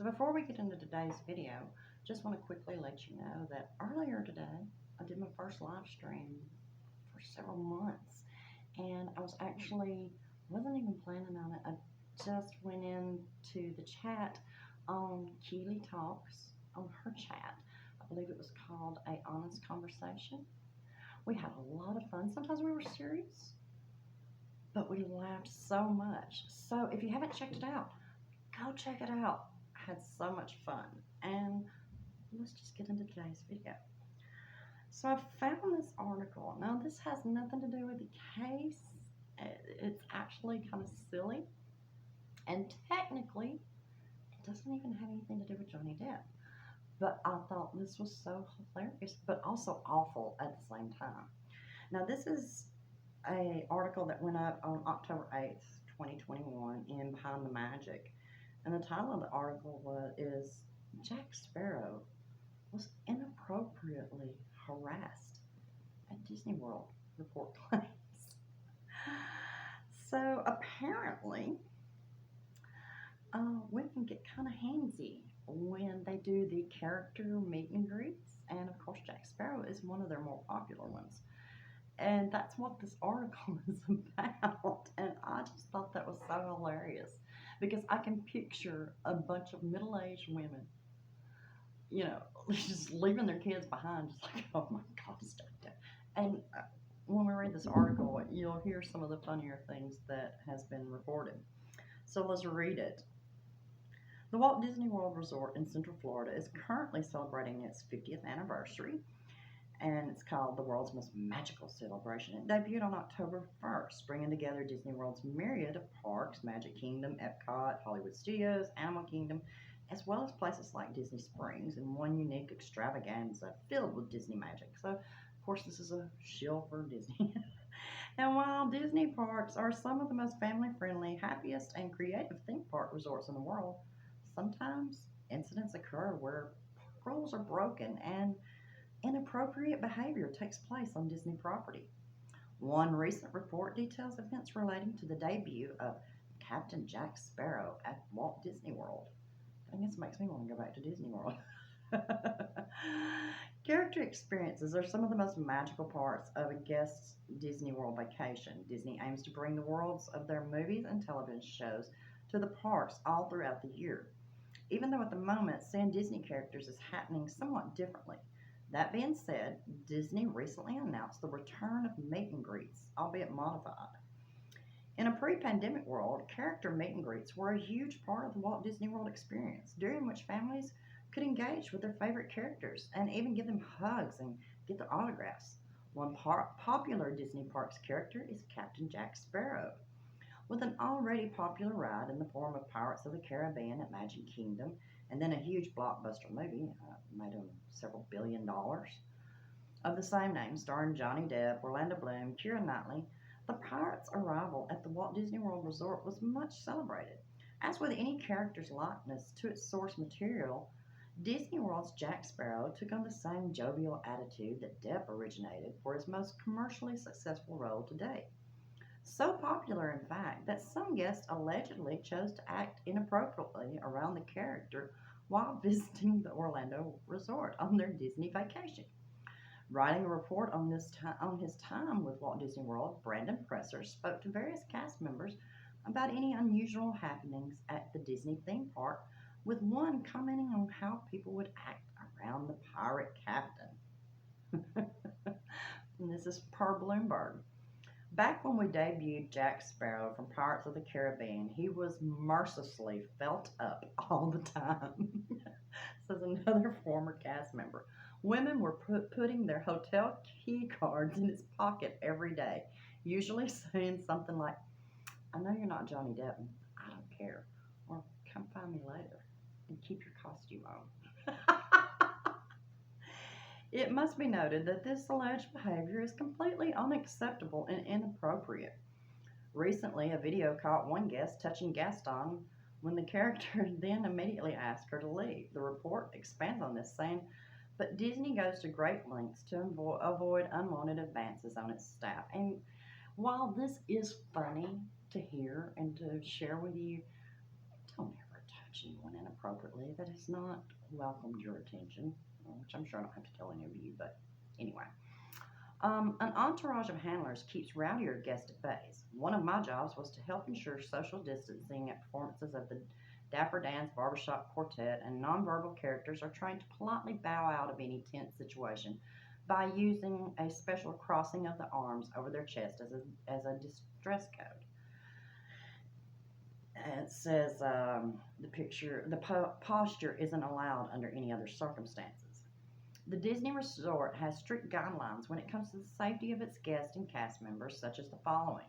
So before we get into today's video, just want to quickly let you know that earlier today, I did my first live stream for several months, and I wasn't even planning on it. I just went into the chat on Keely Talks, on her chat. I believe it was called A Honest Conversation. We had a lot of fun. Sometimes we were serious, but we laughed so much. So if you haven't checked it out, go check it out. I had so much fun. And let's just get into today's video. So I found this article. Now this has nothing to do with the case. It's actually kind of silly. And technically, it doesn't even have anything to do with Johnny Depp. But I thought this was so hilarious, but also awful at the same time. Now this is an article that went up on October 8th, 2021 in Behind the Magic. And the title of the article is Jack Sparrow was inappropriately harassed at Disney World, report claims. So apparently, women get kind of handsy when they do the character meet and greets. And of course, Jack Sparrow is one of their more popular ones. And that's what this article is about. And I just thought that was so hilarious because I can picture a bunch of middle-aged women, just leaving their kids behind, just like, oh my God, stop that. And when we read this article, you'll hear some of the funnier things that has been reported. So let's read it. The Walt Disney World Resort in Central Florida is currently celebrating its 50th anniversary, and it's called the World's Most Magical Celebration. It debuted on October 1st, bringing together Disney World's myriad of parks, Magic Kingdom, Epcot, Hollywood Studios, Animal Kingdom, as well as places like Disney Springs, and one unique extravaganza filled with Disney magic. So, of course, this is a shill for Disney. And while Disney parks are some of the most family-friendly, happiest, and creative theme park resorts in the world, sometimes incidents occur where rules are broken and inappropriate behavior takes place on Disney property. One recent report details events relating to the debut of Captain Jack Sparrow at Walt Disney World. I guess it makes me want to go back to Disney World. Character experiences are some of the most magical parts of a guest's Disney World vacation. Disney aims to bring the worlds of their movies and television shows to the parks all throughout the year, even though at the moment seeing Disney characters is happening somewhat differently. That being said, Disney recently announced the return of meet and greets, albeit modified. In a pre-pandemic world, character meet and greets were a huge part of the Walt Disney World experience, during which families could engage with their favorite characters and even give them hugs and get their autographs. One popular Disney Parks character is Captain Jack Sparrow. With an already popular ride in the form of Pirates of the Caribbean at Magic Kingdom, and then a huge blockbuster movie, made them several $1 billion, of the same name, starring Johnny Depp, Orlando Bloom, Keira Knightley, the Pirates' arrival at the Walt Disney World Resort was much celebrated. As with any character's likeness to its source material, Disney World's Jack Sparrow took on the same jovial attitude that Depp originated for his most commercially successful role to date. So popular, in fact, that some guests allegedly chose to act inappropriately around the character while visiting the Orlando resort on their Disney vacation. Writing a report on his time with Walt Disney World, Brandon Presser spoke to various cast members about any unusual happenings at the Disney theme park, with one commenting on how people would act around the pirate captain. And this is per Bloomberg. Back when we debuted Jack Sparrow from Pirates of the Caribbean, he was mercilessly felt up all the time, says another former cast member. Women were putting their hotel key cards in his pocket every day, usually saying something like, I know you're not Johnny Depp, I don't care, or come find me later and keep your costume on. It must be noted that this alleged behavior is completely unacceptable and inappropriate. Recently, a video caught one guest touching Gaston when the character then immediately asked her to leave. The report expands on this, saying, but Disney goes to great lengths to avoid unwanted advances on its staff. And while this is funny to hear and to share with you, don't ever touching one inappropriately that has not welcomed your attention, which I'm sure I don't have to tell any of you, but anyway. An entourage of handlers keeps rowdier guests at bay. One of my jobs was to help ensure social distancing at performances of the Dapper Dan's Barbershop Quartet, and nonverbal characters are trained to politely bow out of any tense situation by using a special crossing of the arms over their chest as a distress code. It says the posture isn't allowed under any other circumstances. The Disney Resort has strict guidelines when it comes to the safety of its guests and cast members, such as the following.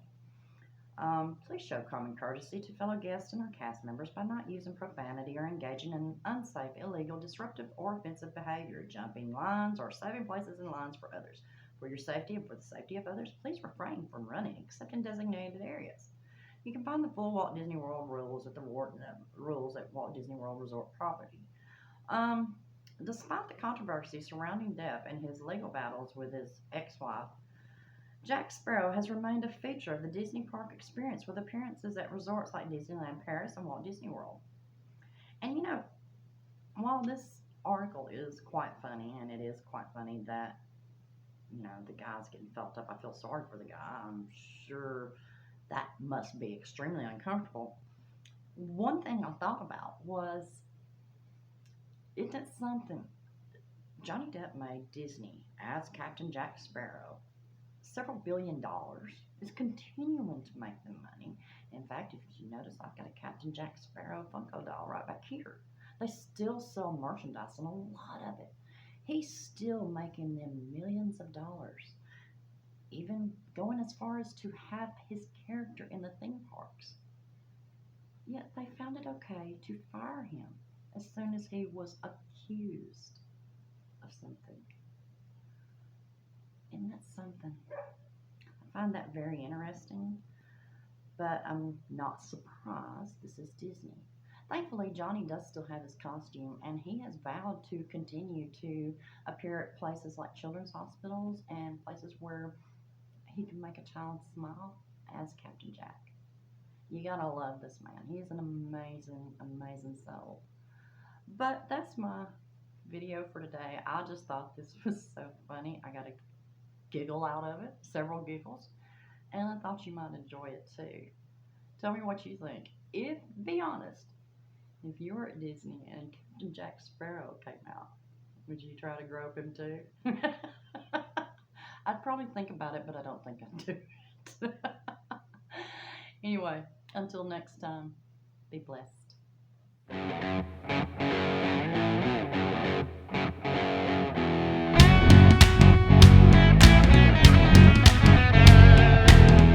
Please show common courtesy to fellow guests and or cast members by not using profanity or engaging in unsafe, illegal, disruptive, or offensive behavior, jumping lines, or saving places in lines for others. For your safety and for the safety of others, please refrain from running except in designated areas. You can find the full Walt Disney World rules at rules at Walt Disney World Resort property. Despite the controversy surrounding Depp and his legal battles with his ex-wife, Jack Sparrow has remained a feature of the Disney park experience with appearances at resorts like Disneyland Paris and Walt Disney World. And you know, while this article is quite funny, and it is quite funny that, you know, the guy's getting felt up, I feel sorry for the guy. I'm sure that must be extremely uncomfortable. One thing I thought about was, isn't it something? Johnny Depp made Disney as Captain Jack Sparrow several $billion, is continuing to make them money. In fact, if you notice, I've got a Captain Jack Sparrow Funko doll right back here. They still sell merchandise, and a lot of it. He's still making them millions of dollars, even going as far as to have his character in the theme parks. Yet they found it okay to fire him as soon as he was accused of something. Isn't that something? I find that very interesting, but I'm not surprised. This is Disney. Thankfully, Johnny does still have his costume, and he has vowed to continue to appear at places like children's hospitals and places where he can make a child smile as Captain Jack. You gotta love this man. He is an amazing, amazing soul. But that's my video for today. I just thought this was so funny. I got a giggle out of it, several giggles, and I thought you might enjoy it too. Tell me what you think. Be honest, if you were at Disney and Captain Jack Sparrow came out, would you try to grope him too? I'd probably think about it, but I don't think I'd do it. Anyway, until next time, be blessed.